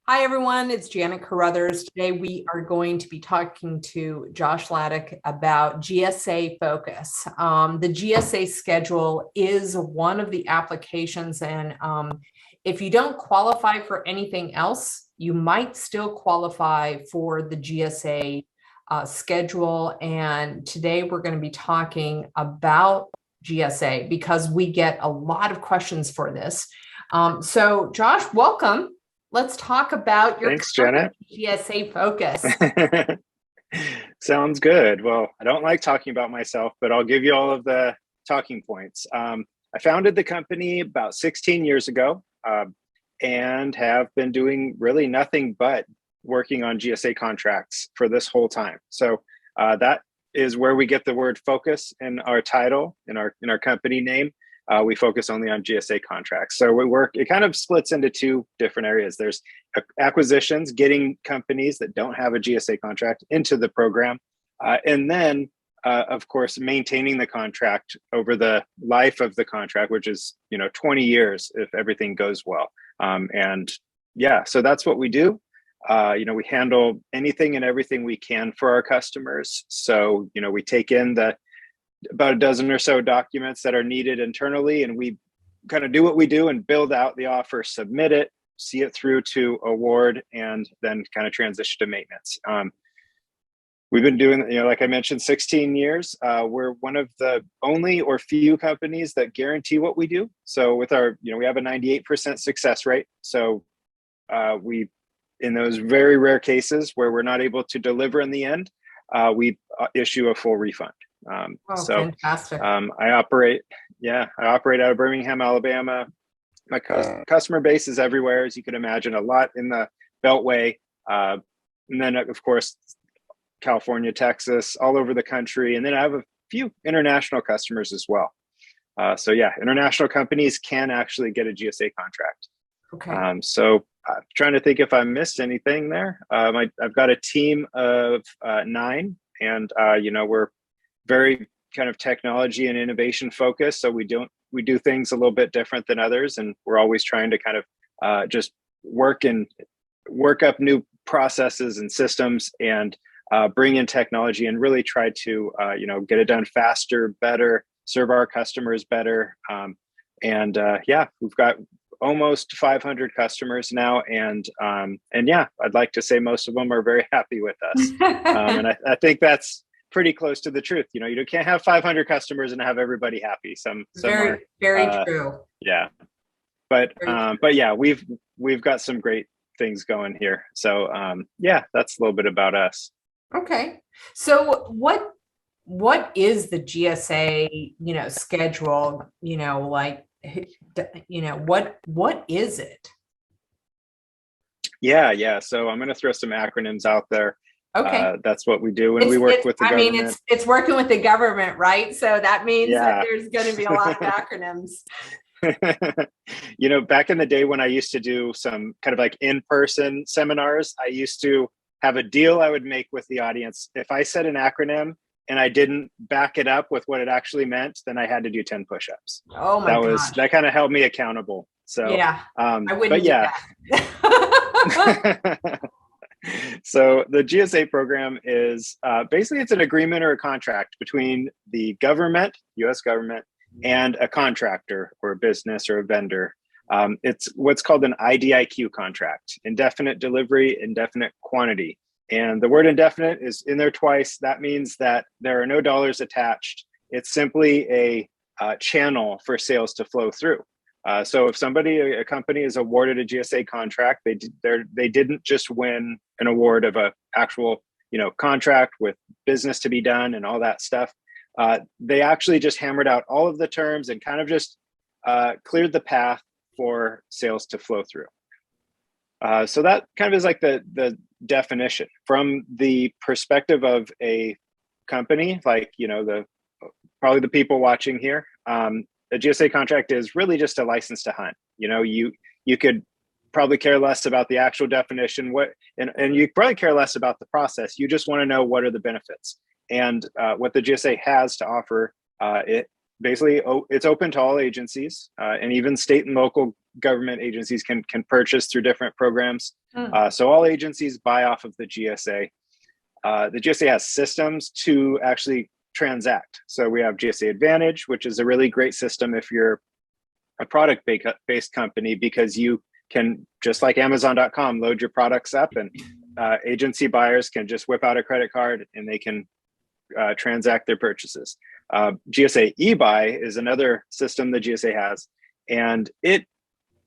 Hi, everyone. It's Janet Carruthers. Today, we are going to be talking to Josh Ladick about GSA Focus. The GSA schedule is one of the applications, and if you don't qualify for anything else, you might still qualify for the GSA schedule. And today, we're going to be talking about GSA because we get a lot of questions for this. So, Josh, welcome. Let's talk about your Thanks, Janet. GSA Focus. Sounds good. Well, I don't like talking about myself, but I'll give you all of the talking points. I founded the company about 16 years ago and have been doing really nothing but working on GSA contracts for this whole time. So that is where we get the word focus in our title, in our company name. We focus only on GSA contracts. So it kind of splits into two different areas. There's acquisitions, getting companies that don't have a GSA contract into the program. And then, of course, maintaining the contract over the life of the contract, which is, 20 years if everything goes well. And yeah, so that's what we do. We handle anything and everything we can for our customers. So, we take in about a dozen or so documents that are needed internally, and we kind of do what we do and build out the offer, submit it, see it through to award, and then kind of transition to maintenance. We've been doing, like I mentioned, 16 years. We're one of the only or few companies that guarantee what we do. So with our, we have a 98% success rate. So we, in those very rare cases where we're not able to deliver in the end, we issue a full refund. Fantastic. I operate out of Birmingham, Alabama. My customer base is everywhere, as you can imagine, a lot in the Beltway. And then, of course, California, Texas, all over the country. And then I have a few international customers as well. International companies can actually get a GSA contract. Okay. I'm trying to think if I missed anything there. I've got a team of 9, and we're very kind of technology and innovation focused. So we do things a little bit different than others, and we're always trying to kind of just work up new processes and systems and bring in technology and really try to get it done faster, better, serve our customers better. We've got almost 500 customers now, and I'd like to say most of them are very happy with us. And I think that's pretty close to the truth. You can't have 500 customers and have everybody happy. Some very true. Yeah, but yeah, we've got some great things going here. So that's a little bit about us. Okay, so what is the GSA schedule? What is it? Yeah. So I'm going to throw some acronyms out there. Okay. That's what we do when we work with the government. I mean, it's working with the government, right? So that means that there's going to be a lot of acronyms. Back in the day when I used to do some kind of like in-person seminars, I used to have a deal I would make with the audience. If I said an acronym and I didn't back it up with what it actually meant, then I had to do 10 push-ups. Oh my gosh. That kind of held me accountable. So yeah, I wouldn't do that. So the GSA program is basically it's an agreement or a contract between the government, U.S. government, and a contractor or a business or a vendor. It's what's called an IDIQ contract, indefinite delivery, indefinite quantity. And the word indefinite is in there twice. That means that there are no dollars attached. It's simply a channel for sales to flow through. So if a company is awarded a GSA contract, they didn't just win an award of a actual, contract with business to be done and all that stuff. They actually just hammered out all of the terms and kind of just cleared the path for sales to flow through. So that kind of is like the definition from the perspective of a company, like, probably the people watching here. A GSA contract is really just a license to hunt. You could probably care less about the actual definition, and you probably care less about the process. You just want to know what are the benefits and what the GSA has to offer. It basically it's open to all agencies and even state and local government agencies can purchase through different programs. So all agencies buy off of the GSA. The GSA has systems to actually transact. So we have GSA Advantage, which is a really great system if you're a product-based company, because you can, just like Amazon.com, load your products up, and agency buyers can just whip out a credit card and they can transact their purchases. GSA eBuy is another system the GSA has, and it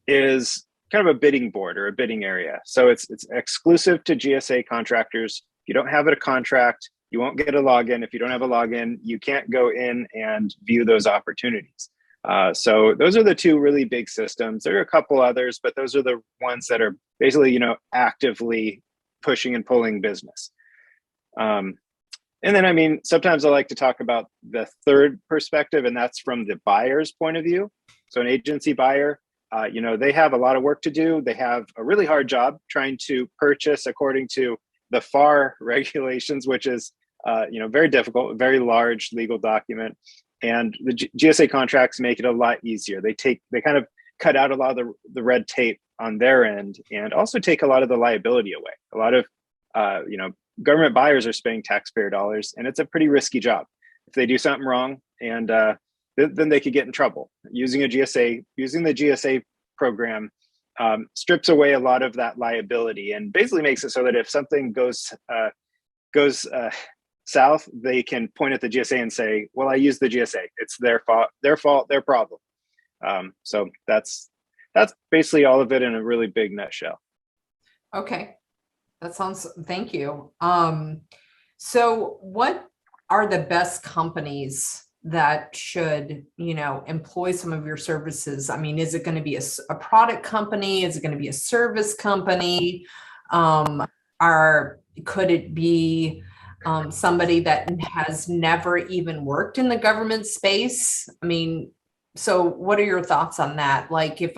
is kind of a bidding board or a bidding area. So it's exclusive to GSA contractors. If you don't have a contract, you won't get a login. If you don't have a login, you can't go in and view those opportunities. So those are the two really big systems. There are a couple others, but those are the ones that are basically, actively pushing and pulling business. And then, I mean, sometimes I like to talk about the third perspective, and that's from the buyer's point of view. So an agency buyer, they have a lot of work to do. They have a really hard job trying to purchase according to the FAR regulations, which is, very difficult, very large legal document. And the GSA contracts make it a lot easier. They kind of cut out a lot of the red tape on their end, and also take a lot of the liability away. A lot of, government buyers are spending taxpayer dollars, and it's a pretty risky job. If they do something wrong, and then they could get in trouble. Using the GSA program strips away a lot of that liability, and basically makes it so that if something goes south, they can point at the GSA and say, well, I used the GSA. It's their fault, their problem. So that's basically all of it in a really big nutshell. Okay. Thank you. So what are the best companies that should, employ some of your services? I mean, is it going to be a product company? Is it going to be a service company? Could it be somebody that has never even worked in the government space? I mean, so what are your thoughts on that? Like if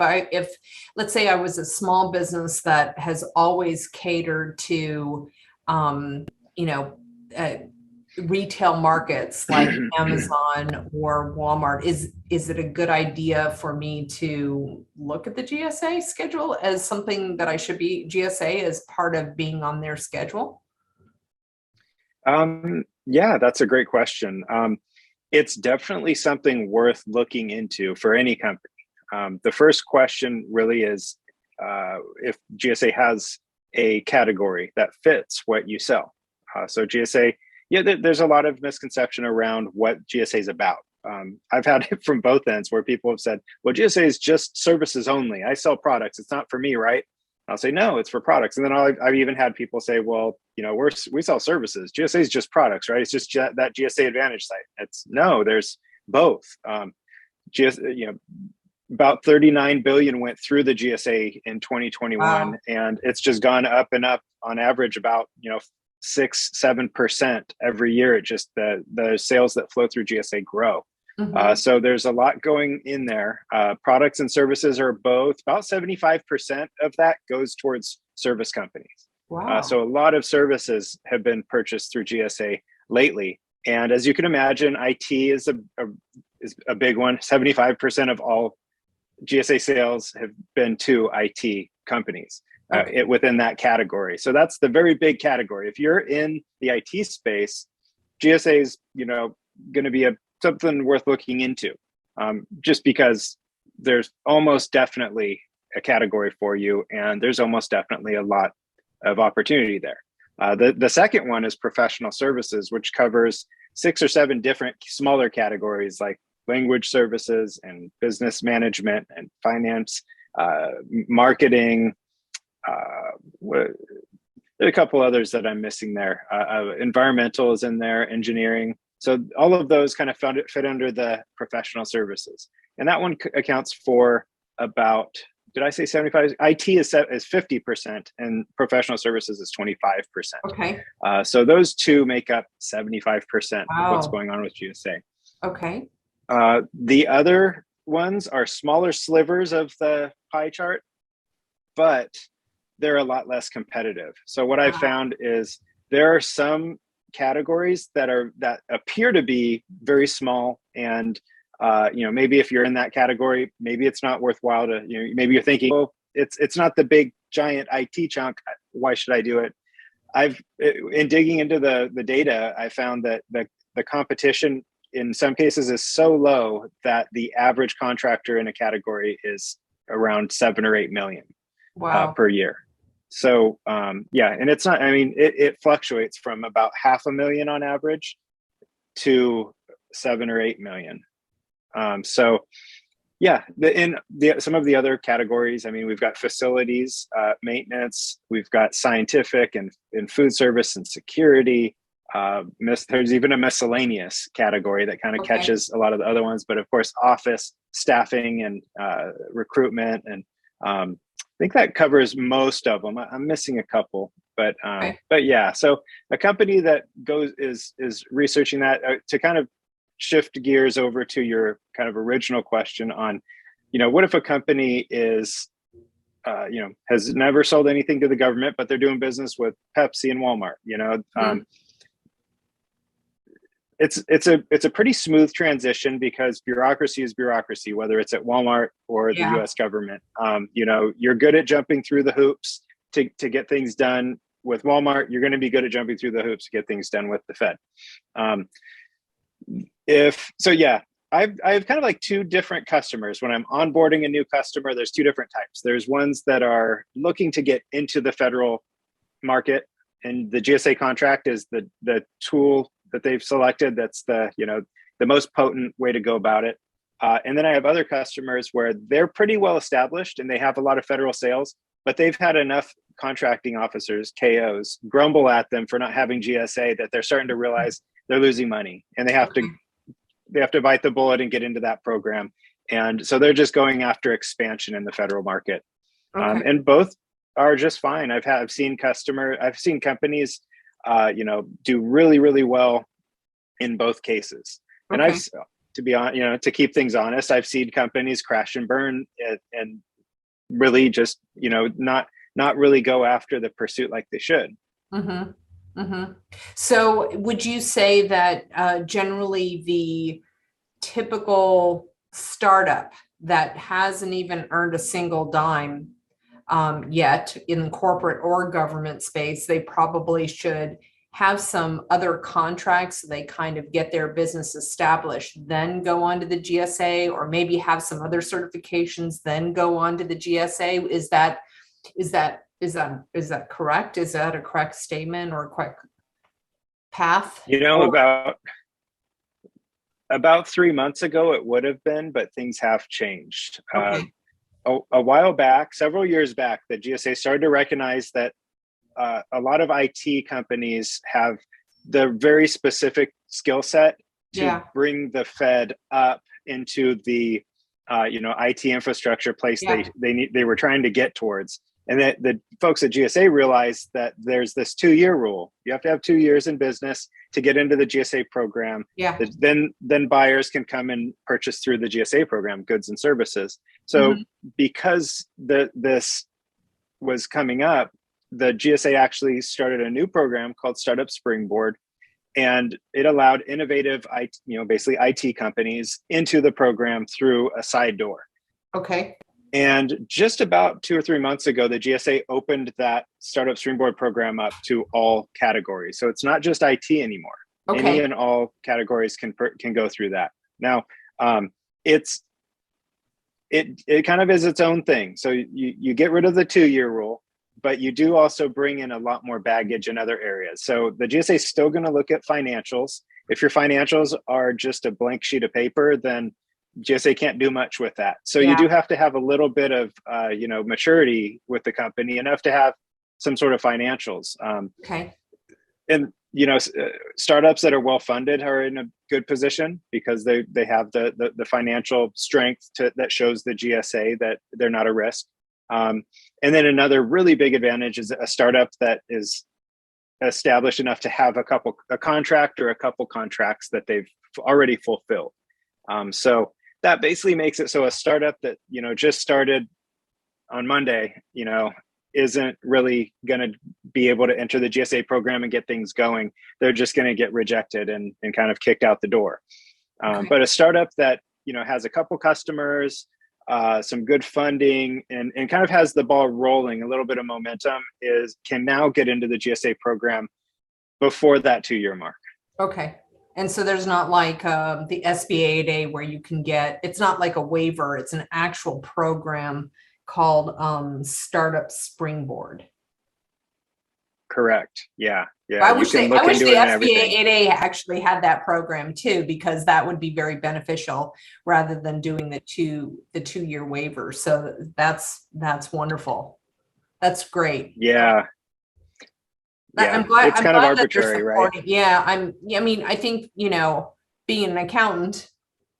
let's say I was a small business that has always catered to, retail markets like Amazon or Walmart, is it a good idea for me to look at the GSA schedule as something that GSA as part of being on their schedule? Yeah, that's a great question. It's definitely something worth looking into for any company. The first question really is if GSA has a category that fits what you sell. So GSA, there's a lot of misconception around what GSA is about. I've had it from both ends where people have said, well, GSA is just services only. I sell products. It's not for me, right? I'll say, no, it's for products. And then I've even had people say, well, we sell services. GSA is just products, right? It's just that GSA Advantage site. There's both. About 39 billion went through the GSA in 2021. Wow. And it's just gone up and up on average about, 6-7% every year. It just, the sales that flow through GSA grow. Mm-hmm. So there's a lot going in there. Products and services are both. About 75% of that goes towards service companies. Wow. So a lot of services have been purchased through GSA lately. And as you can imagine, IT is a big one. 75% of all GSA sales have been to IT companies within that category. So that's the very big category. If you're in the IT space, GSA is, going to be something worth looking into, just because there's almost definitely a category for you, and there's almost definitely a lot of opportunity there. The second one is professional services, which covers 6 or 7 different smaller categories like language services and business management and finance, marketing. There are a couple others that I'm missing there. Environmental is in there, engineering. So all of those kind of fit under the professional services. And that one accounts for about, did I say 75? IT is 50% and professional services is 25%. Okay. So those two make up 75% of what's going on with GSA. Okay. The other ones are smaller slivers of the pie chart, but they're a lot less competitive. So what I've found is there are some categories that appear to be very small and maybe if you're in that category, maybe it's not worthwhile to, maybe you're thinking, oh, it's not the big giant IT chunk. Why should I do it? In digging into the data, I found that the competition in some cases is so low that the average contractor in a category is around 7 or 8 million per year. So and it's not, it fluctuates from about 500,000 on average to 7 or 8 million. Some of the other categories, we've got facilities, maintenance, we've got scientific and food service and security. There's even a miscellaneous category that kind of catches a lot of the other ones, but of course, office staffing and recruitment, and I think that covers most of them. I'm missing a couple, but yeah. So a company that is researching that to kind of shift gears over to your kind of original question on, what if a company is, has never sold anything to the government, but they're doing business with Pepsi and Walmart, it's a pretty smooth transition because bureaucracy is bureaucracy, whether it's at Walmart or the US government. You're good at jumping through the hoops to get things done with Walmart. You're going to be good at jumping through the hoops to get things done with the Fed. I have kind of like two different customers. When I'm onboarding a new customer, there's two different types. There's ones that are looking to get into the federal market, and the GSA contract is the tool that they've selected. That's the most potent way to go about it. And then I have other customers where they're pretty well established and they have a lot of federal sales, but they've had enough contracting officers, KOs, grumble at them for not having GSA that they're starting to realize they're losing money, and they have to bite the bullet and get into that program. And so they're just going after expansion in the federal market. And both are just fine. I've seen companies, do really, really well in both cases. And to keep things honest, I've seen companies crash and burn and really just, not really go after the pursuit like they should. So would you say that generally the typical startup that hasn't even earned a single dime yet in corporate or government space, they probably should have some other contracts so they kind of get their business established, then go on to the GSA, or maybe have some other certifications, then go on to the GSA? Is that correct? Is that a correct statement or a correct path? About 3 months ago, it would have been, but things have changed. A while back, several years back, the GSA started to recognize that a lot of IT companies have the very specific skill set to bring the Fed up into the IT infrastructure place they were trying to get towards. And that the folks at GSA realized that there's this 2-year rule. You have to have 2 years in business to get into the GSA program. Then buyers can come and purchase through the GSA program, goods and services. So because this was coming up, the GSA actually started a new program called Startup Springboard, and it allowed innovative basically IT companies into the program through a side door. And just about 2 or 3 months ago, the GSA opened that Startup Springboard program up to all categories. So it's not just IT anymore. Any and all categories can go through that. Now, it kind of is its own thing. So you get rid of the 2-year rule, but you do also bring in a lot more baggage in other areas. So the GSA is still going to look at financials. If your financials are just a blank sheet of paper, then GSA can't do much with that. So you do have to have a little bit of, maturity with the company, enough to have some sort of financials. And, startups that are well-funded are in a good position because they have the financial strength that shows the GSA that they're not a risk. And then another really big advantage is a startup that is established enough to have a contract or a couple contracts that they've already fulfilled. So that basically makes it so a startup that, just started on Monday, isn't really going to be able to enter the GSA program and get things going. They're just going to get rejected and kind of kicked out the door. But a startup that has a couple customers, some good funding, and kind of has the ball rolling, a little bit of momentum, can now get into the GSA program before that 2-year mark. Okay. And so there's not like the SBA 8A where you can it's not like a waiver, it's an actual program called Startup Springboard. Correct. Yeah. I wish the SBA 8A actually had that program too, because that would be very beneficial rather than doing the 2-year waiver. So that's wonderful. That's great. Yeah. I'm glad it's kind of arbitrary, right? Yeah. I think, being an accountant,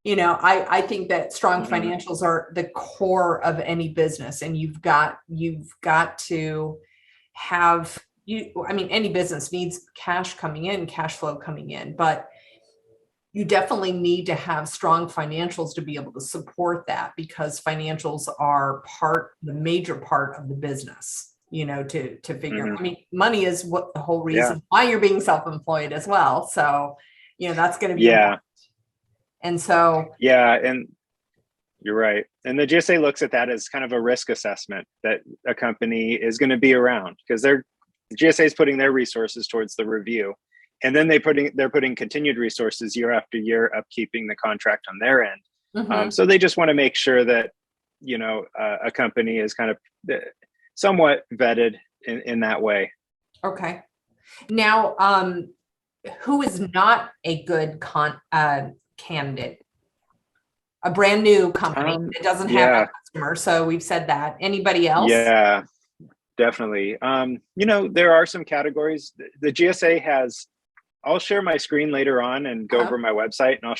I think that strong financials are the core of any business, and you've got to have any business needs cash flow coming in, but you definitely need to have strong financials to be able to support that, because financials are the major part of the business, to figure. Money is what the whole reason why you're being self-employed as well. So, that's going to be important. And so, and you're right. And the GSA looks at that as kind of a risk assessment that a company is going to be around, because the GSA is putting their resources towards the review, and then they're putting continued resources year after year upkeeping the contract on their end. So they just want to make sure that a company is kind of somewhat vetted in that way. Okay. Now, who is not a good candidate? A brand new company that doesn't have a customer. So we've said that. Anybody else? Yeah, definitely. There are some categories. The GSA has, I'll share my screen later on and go over my website, and I'll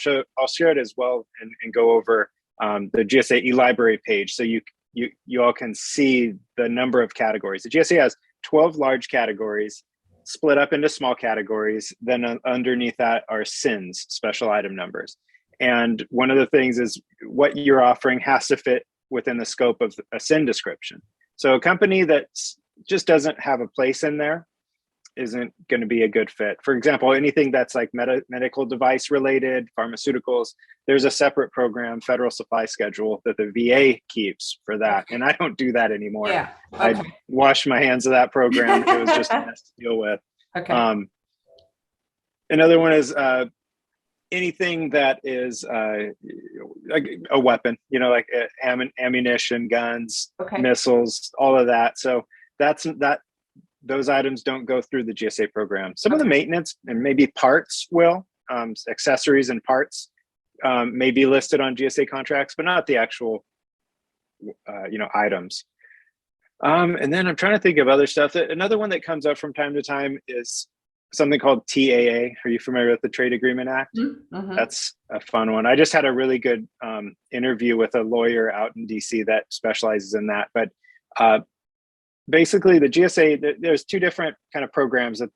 share it as well and go over the GSA eLibrary page, so you all can see the number of categories. The GSA has 12 large categories split up into small categories. Then underneath that are SINs, special item numbers. And one of the things is what you're offering has to fit within the scope of a SIN description. So a company that just doesn't have a place in there isn't going to be a good fit. For example, anything that's like medical device related, pharmaceuticals, there's a separate program, federal supply schedule, that the VA keeps for that. And I don't do that anymore. Yeah. Okay. I washed my hands of that program. It was just a mess to deal with. Okay. Another one is anything that is like a weapon, like ammunition, guns, missiles, all of that. So those items don't go through the GSA program. Some of the maintenance and maybe parts will, accessories and parts may be listed on GSA contracts, but not the actual, items. And then I'm trying to think of other stuff. Another one that comes up from time to time is something called TAA. Are you familiar with the Trade Agreement Act? Mm-hmm. That's a fun one. I just had a really good interview with a lawyer out in DC that specializes in that. But basically, the GSA, there's two different kind of programs that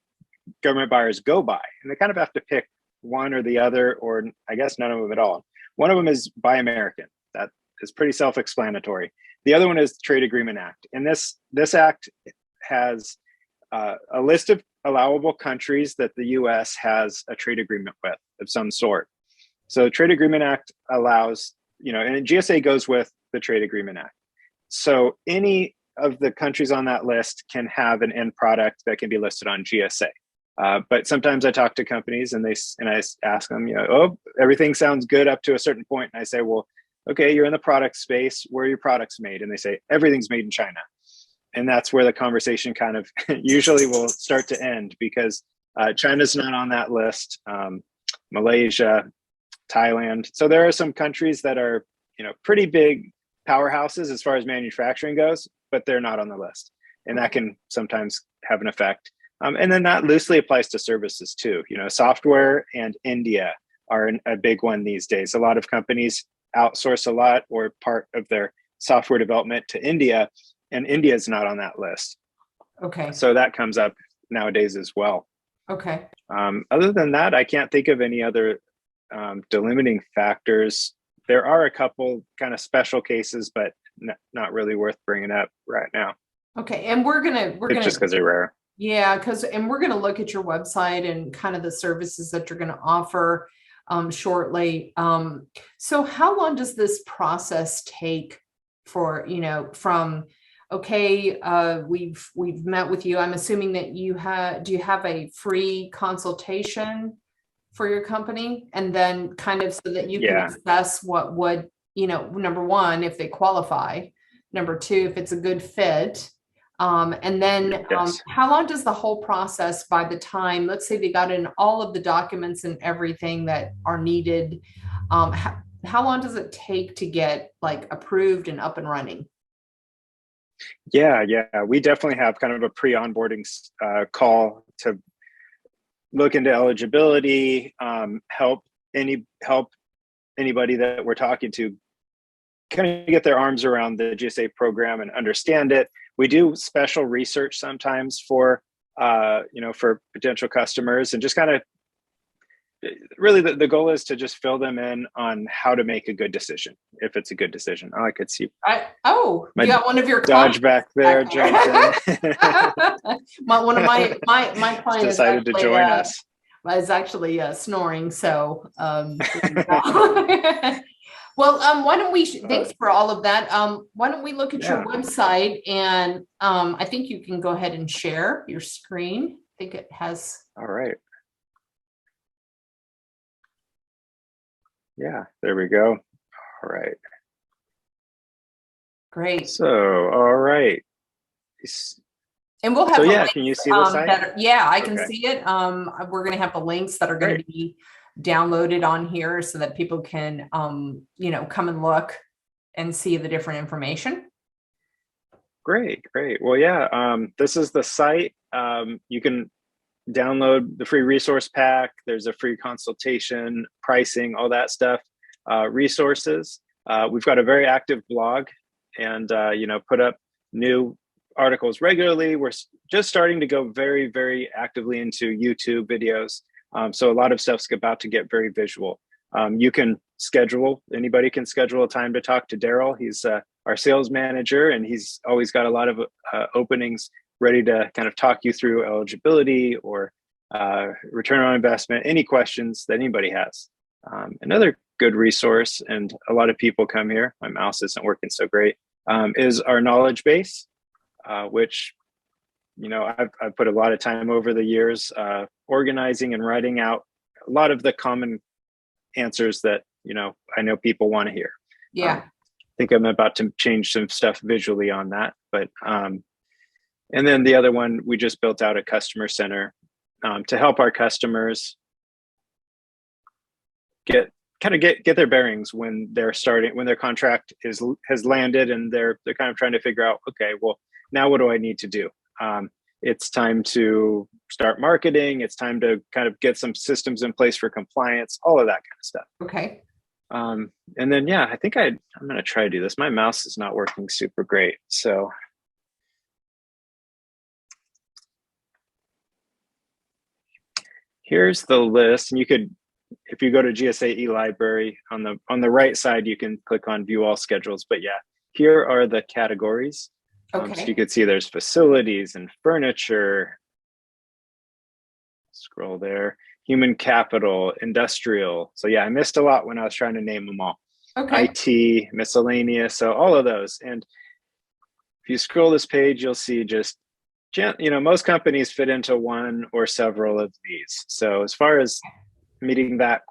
government buyers go by, and they kind of have to pick one or the other, or I guess none of them at all. One of them is Buy American. That is pretty self-explanatory. The other one is the Trade Agreement Act. And this act has a list of allowable countries that the U.S. has a trade agreement with of some sort. So the Trade Agreement Act allows, and GSA goes with the Trade Agreement Act. So any of the countries on that list can have an end product that can be listed on GSA. But sometimes I talk to companies and I ask them, everything sounds good up to a certain point. And I say, well, okay, you're in the product space. Where are your products made? And they say, everything's made in China. And that's where the conversation kind of usually will start to end, because China's not on that list. Malaysia, Thailand. So there are some countries that are, pretty big powerhouses as far as manufacturing goes, but they're not on the list. And that can sometimes have an effect. And then that loosely applies to services too. Software and India are a big one these days. A lot of companies outsource a lot or part of their software development to India, and India is not on that list. Okay. So that comes up nowadays as well. Okay. Other than that, I can't think of any other delimiting factors. There are a couple kind of special cases, but not really worth bringing up right now. Okay. And we're gonna just because they're rare. Yeah, and we're gonna look at your website and kind of the services that you're gonna offer. shortly. So how long does this process take for, from, okay, we've met with you. I'm assuming that do you have a free consultation for your company? And then kind of so that you can assess what would, number one, if they qualify, number two, if it's a good fit. And then how long does the whole process, by the time, let's say they got in all of the documents and everything that are needed, how long does it take to get like approved and up and running? Yeah, we definitely have kind of a pre-onboarding call to look into eligibility, help anybody that we're talking to kind of get their arms around the GSA program and understand it. We do special research sometimes for for potential customers, and just kind of really the goal is to just fill them in on how to make a good decision, if it's a good decision. Oh, I could see. You got one of your Dodge back there, jumped in. One of my clients decided to join us. Is actually snoring. So, well, why don't we? Thanks for all of that. Why don't we look at your website, and I think you can go ahead and share your screen. I think it has. All right. Yeah, there we go. All right. Great. So, all right. And we'll have. So yeah, can you see the site? I can see it. We're going to have the links that are going to be downloaded on here so that people can, come and look and see the different information. Great. Well, yeah, this is the site. You can download the free resource pack. There's a free consultation, pricing, all that stuff, resources. We've got a very active blog, and put up new articles regularly. We're just starting to go very, very actively into YouTube videos. So a lot of stuff's about to get very visual. You can anybody can schedule a time to talk to Daryl. He's our sales manager, and he's always got a lot of openings ready to kind of talk you through eligibility or return on investment, any questions that anybody has. Another good resource, and a lot of people come here, my mouse isn't working so great, is our knowledge base, which I've put a lot of time over the years organizing and writing out a lot of the common answers that I know people want to hear. I think I'm about to change some stuff visually on that, but and then the other one, we just built out a customer center to help our customers get their bearings when they're starting, when their contract has landed, and they're kind of trying to figure out, okay, well, now what do I need to do? It's time to start marketing. It's time to kind of get some systems in place for compliance, all of that kind of stuff. Okay. And then, I think I'm going to try to do this. My mouse is not working super great. So here's the list. And you could, if you go to GSA eLibrary on the right side, you can click on view all schedules. But here are the categories. Okay. So you could see there's facilities and furniture. Scroll there. Human capital, industrial. So I missed a lot when I was trying to name them all. Okay. IT, miscellaneous. So all of those. And if you scroll this page, you'll see just, most companies fit into one or several of these. So as far as meeting that,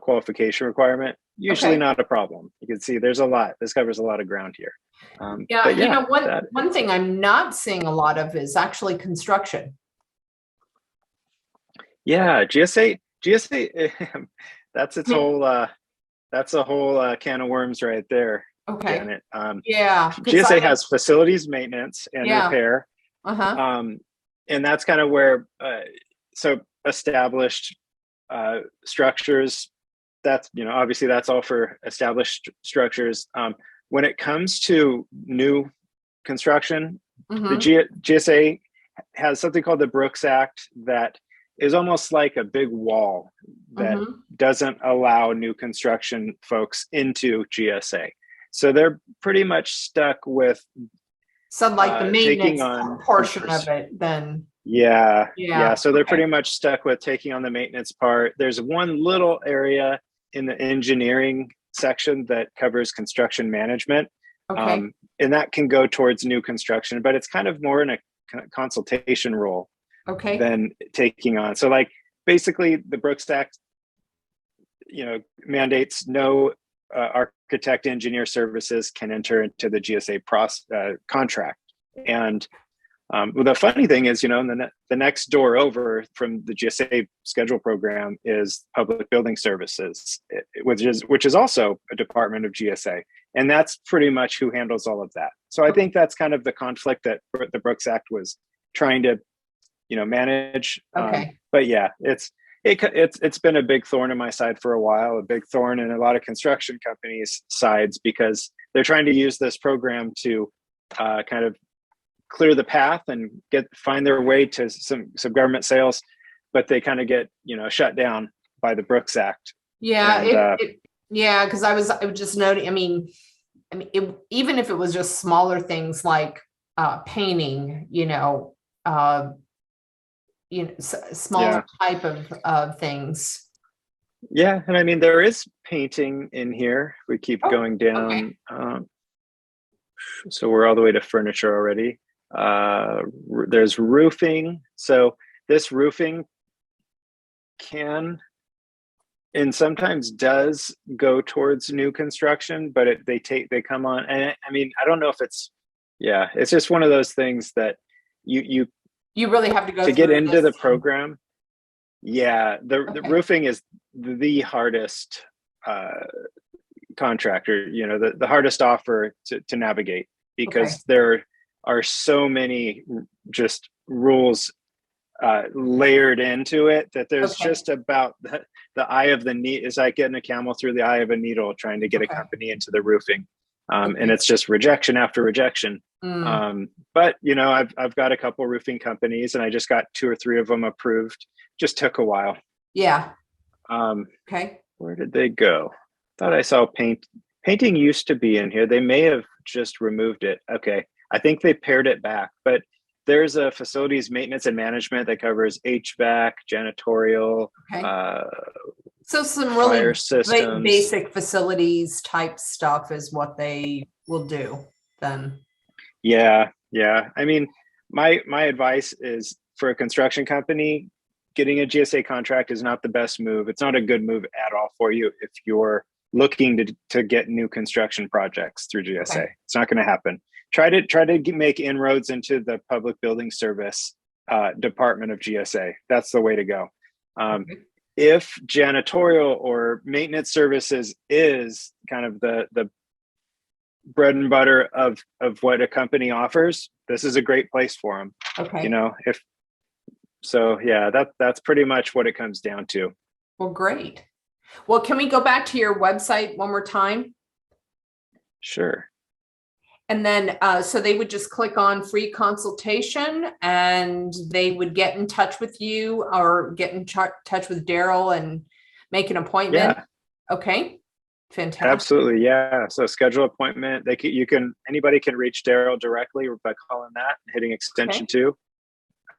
qualification requirement, usually not a problem. You can see there's a lot. This covers a lot of ground here. One thing I'm not seeing a lot of is actually construction. Yeah, GSA, that's its whole. That's a whole can of worms right there. Okay. Janet. GSA has facilities maintenance and repair. And that's kind of where so established structures. That's obviously that's all for established structures. When it comes to new construction, the GSA has something called the Brooks Act that is almost like a big wall that doesn't allow new construction folks into GSA. So they're pretty much stuck with the maintenance portion of it then. Yeah. So they're Okay. pretty much stuck with taking on the maintenance part. There's one little area in the engineering section that covers construction management. Okay. And that can go towards new construction, but it's kind of more in a consultation role Okay. than taking on. So like basically the Brooks Act, mandates no architect engineer services can enter into the GSA contract. And well, the funny thing is, the next door over from the GSA schedule program is public building services, which is also a department of GSA. And that's pretty much who handles all of that. So I think that's kind of the conflict that the Brooks Act was trying to, manage. Okay. But yeah, it's been a big thorn in my side for a while, a big thorn in a lot of construction companies' sides, because they're trying to use this program to kind of clear the path and find their way to some government sales, but they kind of get shut down by the Brooks Act. Yeah, yeah, because I was just noting. I mean, even if it was just smaller things like painting, smaller type of things. Yeah, and I mean there is painting in here. We keep going down, okay. So we're all the way to furniture already. There's roofing. So this roofing can and sometimes does go towards new construction, but they come on. And I mean, I don't know if it's just one of those things that you really have to go to get through into the program. Yeah, the roofing is the hardest contractor, the hardest offer to navigate, because there are so many just rules layered into it that there's just about the eye of the needle. It's like getting a camel through the eye of a needle trying to get a company into the roofing. And it's just rejection after rejection. But I've got a couple roofing companies, and I just got 2 or 3 of them approved. Just took a while. Yeah. Where did they go? Thought I saw painting used to be in here. They may have just removed it. Okay. I think they pared it back, but there's a facilities maintenance and management that covers HVAC, janitorial, so some really systems. Basic facilities type stuff is what they will do then. Yeah. I mean, my advice is, for a construction company, getting a GSA contract is not the best move. It's not a good move at all for you if you're looking to get new construction projects through GSA. It's not going to happen. Try to make inroads into the public building service department of GSA. That's the way to go. If janitorial or maintenance services is kind of the bread and butter of what a company offers, this is a great place for them. That's pretty much what it comes down to. Well, great. Well, can we go back to your website one more time? Sure. And then, so they would just click on free consultation, and they would get in touch with you or get in touch with Daryl and make an appointment. Yeah. Okay. Fantastic. Absolutely. Yeah. So schedule appointment. Anybody can reach Daryl directly by calling that and hitting extension 2.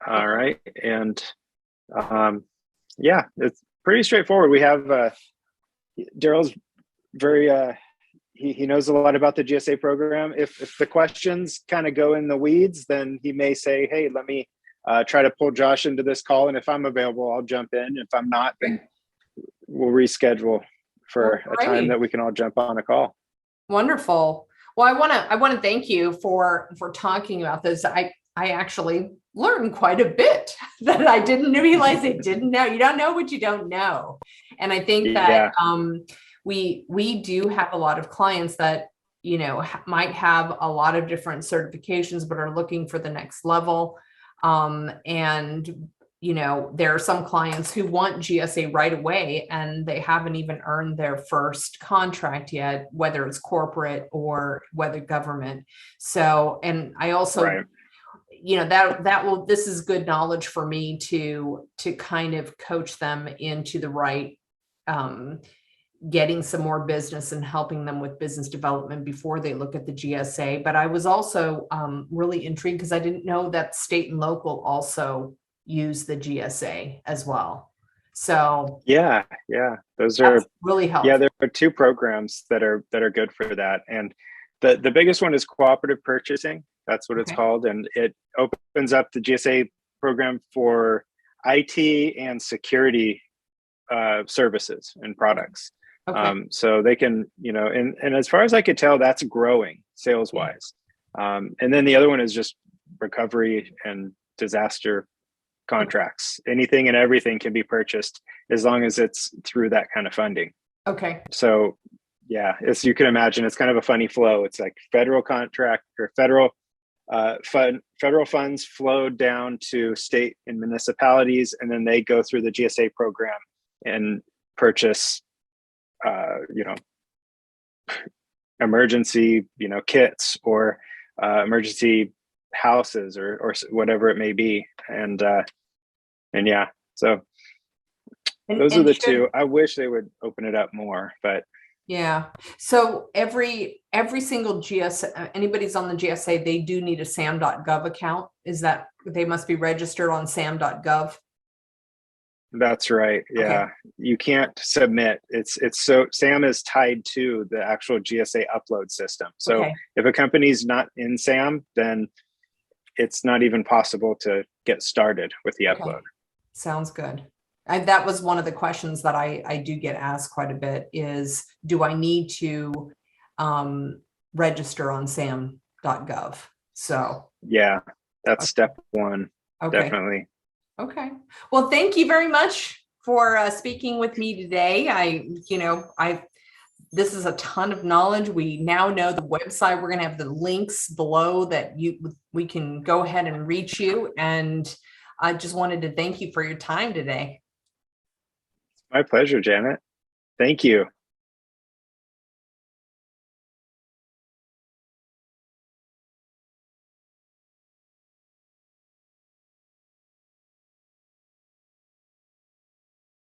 All right. And it's pretty straightforward. We have Daryl's very he knows a lot about the GSA program. If the questions kind of go in the weeds, then he may say, hey, let me try to pull Josh into this call, and if I'm available, I'll jump in. If I'm not, then we'll reschedule for a time that we can all jump on a call. Wonderful. Well, I want to thank you for talking about this. I actually learned quite a bit that I didn't realize I didn't know. You don't know what you don't know. And I think that we do have a lot of clients that, might have a lot of different certifications, but are looking for the next level. And there are some clients who want GSA right away, and they haven't even earned their first contract yet, whether it's corporate or whether government. So, and I also, this is good knowledge for me to kind of coach them into the right, getting some more business and helping them with business development before they look at the GSA. But I was also really intrigued because I didn't know that state and local also use the GSA as well. So yeah, those are really helpful. Yeah, there are two programs that are good for that, and the biggest one is cooperative purchasing. That's what it's called, and it opens up the GSA program for IT and security services and products. So they can, and as far as I could tell, that's growing sales wise. And then the other one is just recovery and disaster contracts. Anything and everything can be purchased as long as it's through that kind of funding. So yeah, as you can imagine, it's kind of a funny flow. It's like federal contract or federal funds flow down to state and municipalities, and then they go through the GSA program and purchase emergency kits or emergency houses or whatever it may be, and yeah, so those are the two. I wish they would open it up more, but yeah. So every single GSA, anybody's on the GSA, they do need a sam.gov account. Is that they must be registered on sam.gov? That's right. Yeah. You can't submit. It's so SAM is tied to the actual GSA upload system. So if a company's not in SAM, then it's not even possible to get started with the upload. Sounds good. That was one of the questions that I do get asked quite a bit is, do I need to register on sam.gov? So yeah, that's step one. Definitely. Okay. Well, thank you very much for speaking with me today. This is a ton of knowledge. We now know the website. We're going to have the links below that we can go ahead and reach you. And I just wanted to thank you for your time today. My pleasure, Janet. Thank you.